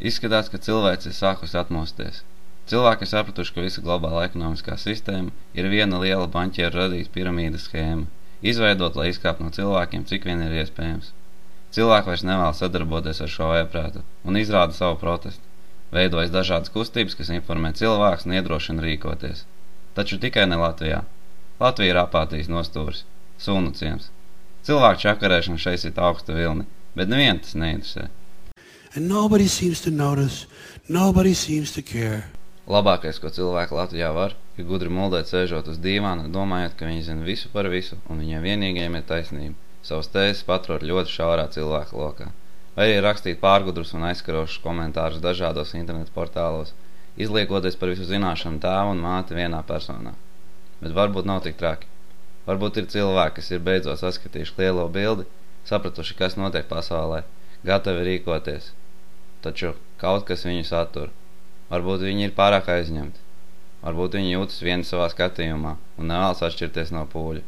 Izskatās, ka cilvēks ir sākusi atmosties. Cilvēki ir sapratuši, ka visa globāla ekonomiskā sistēma ir viena liela banķieru radīta piramīdas schēma, izveidot, lai izkāptu no cilvēkiem, cik vien ir iespējams. Cilvēki vairs nevēlas sadarboties ar šo vējprātu un izrāda savu protestu. Veidojas dažādas kustības, kas informē cilvēkus un iedrošina rīkoties. Taču tikai ne Latvijā. Latvija ir apātijas nostūris, sunu ciems. Cilvēku čakarēšana šeit ir augsta vilni, bet nevienu tas neinteresē. And nobody seems to notice, nobody seems to care. Labākais, ko cilvēki Latvijā var, ir gudri muldēt sēžot uz dīvāna, domājot, ka viņi zina visu par visu, un viņiem vienīgajiem ir taisnība. Savas tēzes paturot ļoti šaurā cilvēka lokā. Vai arī rakstīt pārgudrus un aizskarošus komentārus dažādos internetu portālos, izliekoties par visu zināšanu tēvu un māti vienā personā. Bet varbūt nav tik traki. Varbūt ir cilvēki, kas ir beidzot saskatījuši lielo bildi, sapratuši, kas notiek pasaulē, gatavi rīkoties. Taču kaut kas viņus attur. Varbūt viņi ir pārāk aizņemti. Varbūt viņi jūtas vieni savā skatījumā un nevēlas atšķirties no pūļa.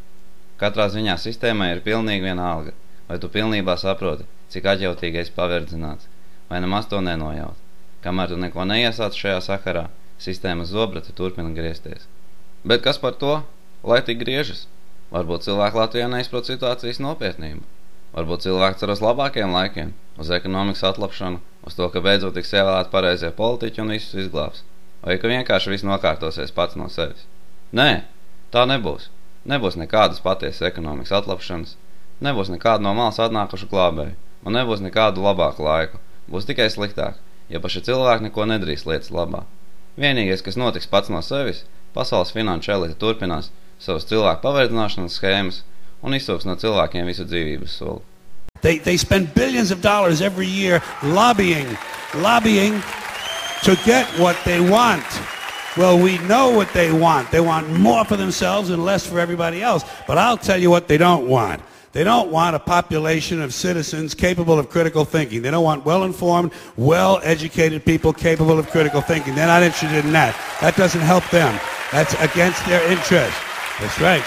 Katrā ziņā sistēmai ir pilnīgi vienalga, vai tu pilnībā saproti, cik atjautīgi esi paverdzināts, vai nemaz to nenojaut. Kamēr tu neko neiesāc šajā sakarā, sistēmas zobrati turpina griezties. Bet kas par to? Lai tik griežas? Varbūt cilvēki Latvijā neizprot situācijas nopietnību. Varbūt cilvēki cer uz labākiem laikiem, uz ekonomikas atlapšanu, uz to, ka beidzot tiks ievēlēt pareizie politiķi un visus izglābs. Vai ka vienkārši viss nokārtosies pats no sevis. Nē, tā nebūs. Nebūs nekādas patiesas ekonomikas atlapšanas, nebūs nekādu no malas atnākušu glābēju, un nebūs nekādu labāku laiku. Būs tikai sliktāk, ja paši cilvēki neko nedarīs lietas labā. Vienīgais, kas notiks pats no sevis, pasaules finanšu elite turpinās savas cilvēku paverdzināšanas schēmas un izsūks no cilvēkiem visu dzīvības soli. They spend billions of dollars every year lobbying to get what they want. Well, we know what they want. They want more for themselves and less for everybody else. But I'll tell you what they don't want. They don't want a population of citizens capable of critical thinking. They don't want well-informed, well-educated people capable of critical thinking. They're not interested in that. That doesn't help them. That's against their interest. That's right.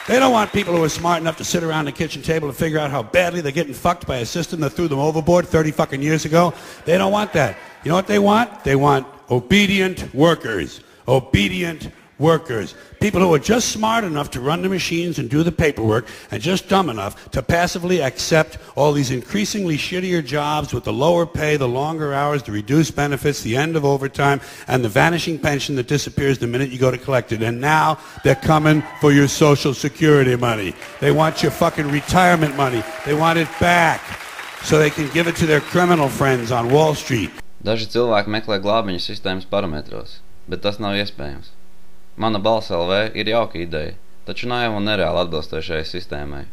They don't want people who are smart enough to sit around the kitchen table and figure out how badly they're getting fucked by a system that threw them overboard 30 fucking years ago. They don't want that. You know what they want? They want obedient workers. Obedient workers. People who are just smart enough to run the machines and do the paperwork and just dumb enough to passively accept all these increasingly shittier jobs with the lower pay, the longer hours, the reduced benefits, the end of overtime, and the vanishing pension that disappears the minute you go to collect it. And now they're coming for your Social Security money. They want your fucking retirement money. They want it back so they can give it to their criminal friends on Wall Street. Daži cilvēki meklē glābiņu sistēmas parametros, bet tas nav iespējams. Mana balss LV ir jauka ideja, taču naiva un nereāli atbilstošajai sistēmai.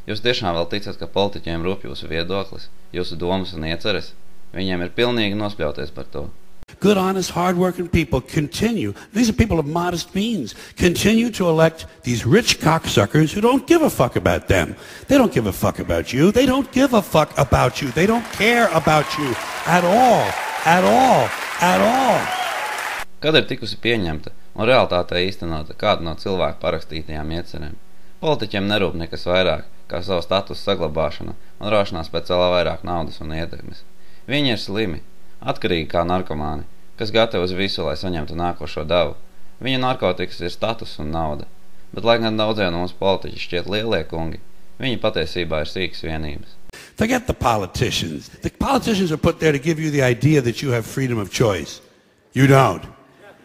Jūs tiešām vēl ticat, ka politiķiem rūp jūsu viedoklis, jūsu domas un ieceres? Viņiem ir pilnīgi nospļauties par to. Good, honest, hard-working people continue, these are people of modest means, continue to elect these rich cocksuckers who don't give a fuck about them. They don't give a fuck about you. They don't give a fuck about you. They don't care about you at all. At all. At all. Kad ir tikusi pieņemta un realitātē īstenota kāda no cilvēku parakstītajām iecerēm, politiķiem nerūp nekas vairāk kā savu statusu saglabāšana un raušanās pēc vēl vairāk naudas un ietekmes. Viņi ir slimi, atkarīgi kā narkomāni, kas gatavi uz visu, lai saņemtu nākošo devu. Viņa narkotikas ir status un nauda, bet lai gan daudziem no mums politiķi šķiet lielie kungi, viņi patiesībā ir sīkas vienības. Forget the politicians. The politicians are put there to give you the idea that you have freedom of choice. You don't.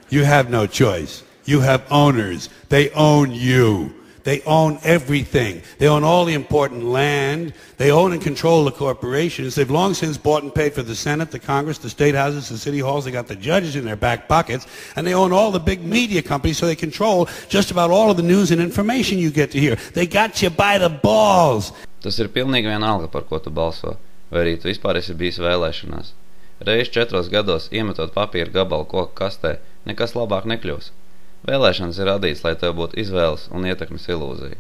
You have no choice. You have owners. They own you. They own everything. They own all the important land. They own and control the corporations. They've long since bought and paid for the Senate, the Congress, the state houses, the city halls. They got the judges in their back pockets. And they own all the big media companies, so they control just about all of the news and information you get to hear. They got you by the balls. Tas ir pilnīgi vienalga, par ko tu balso, vai arī tu vispār esi bijis vēlēšanās. Reiz 4 gados iemetot papīra gabalu koku kastē, nekas labāk nekļūs. Vēlēšanas ir radīts, lai tev būtu izvēles un ietekmes ilūzija.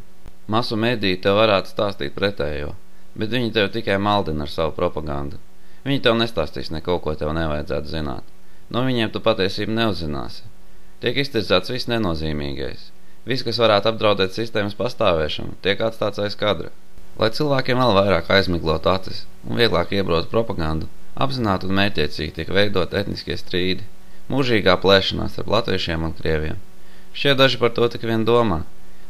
Masu mediji tev varētu stāstīt pretējo, bet viņi tev tikai maldina ar savu propagandu. Viņi tev nestāstīs neko, ko tev nevajadzētu zināt. No viņiem tu patiesību neuzzināsi. Tiek iztirzāts viss nenozīmīgais. Viss, kas varētu apdraudēt sistēmas pastāvēšanu, tiek atstāts aiz kadra. Lai cilvēkiem vēl vairāk aizmiglot acis un vieglāk iebrot propagandu, Apzināti un mērķiecīgi tiek veidot etniskie strīdi, mūžīgā plēšanās starp latviešiem un krieviem. Šie daži par to tik vien domā.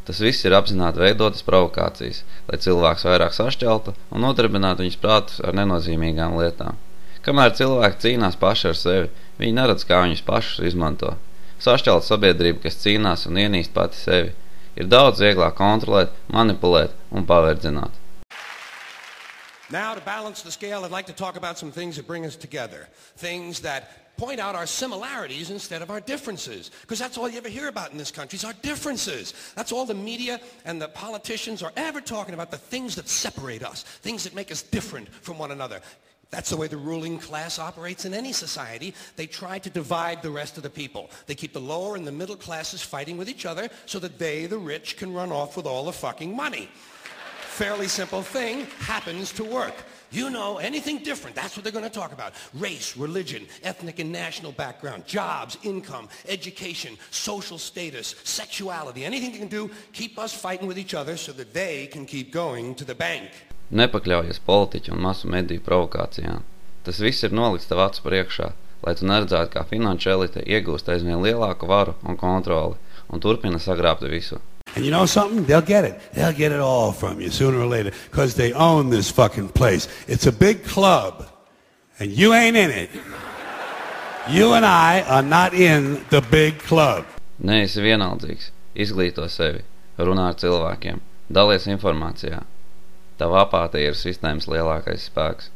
Tas viss ir apzināti veidotas provokācijas, lai cilvēks vairāk sašķeltu un nodarbinātu viņus prātus ar nenozīmīgām lietām. Kamēr cilvēki cīnās paši ar sevi, viņi neredz, kā viņus pašus izmanto. Sašķelta sabiedrība, kas cīnās un ienīst pati sevi, ir daudz vieglāk kontrolēt, manipulēt un paverdzināt. Now, to balance the scale, I'd like to talk about some things that bring us together. Things that point out our similarities instead of our differences. Because that's all you ever hear about in this country is our differences. That's all the media and the politicians are ever talking about, the things that separate us, things that make us different from one another. That's the way the ruling class operates in any society. They try to divide the rest of the people. They keep the lower and the middle classes fighting with each other so that they, the rich, can run off with all the fucking money. Fairly simple thing, happens to work. You know, anything different, that's what they're going to talk about. Race, religion, ethnic and national background, jobs, income, education, social status, sexuality, anything they can do, keep us fighting with each other so that they can keep going to the bank. Nepakļaujies politiķu un masu mediju provokācijām. Tas viss ir nolikts tev acu priekšā, lai tu neredzētu, kā finanšu elite iegūst aizvien lielāku varu un kontroli un turpina sagrābt visu. And you know something? They'll get it. They'll get it all from you sooner or later because they own this fucking place. It's a big club, and you ain't in it. You and I are not in the big club. Neesi vienaldzīgs, izglīto sevi, runā ar cilvēkiem, dalies informācijā. Tava apātija ir sistēmas lielākais spēks.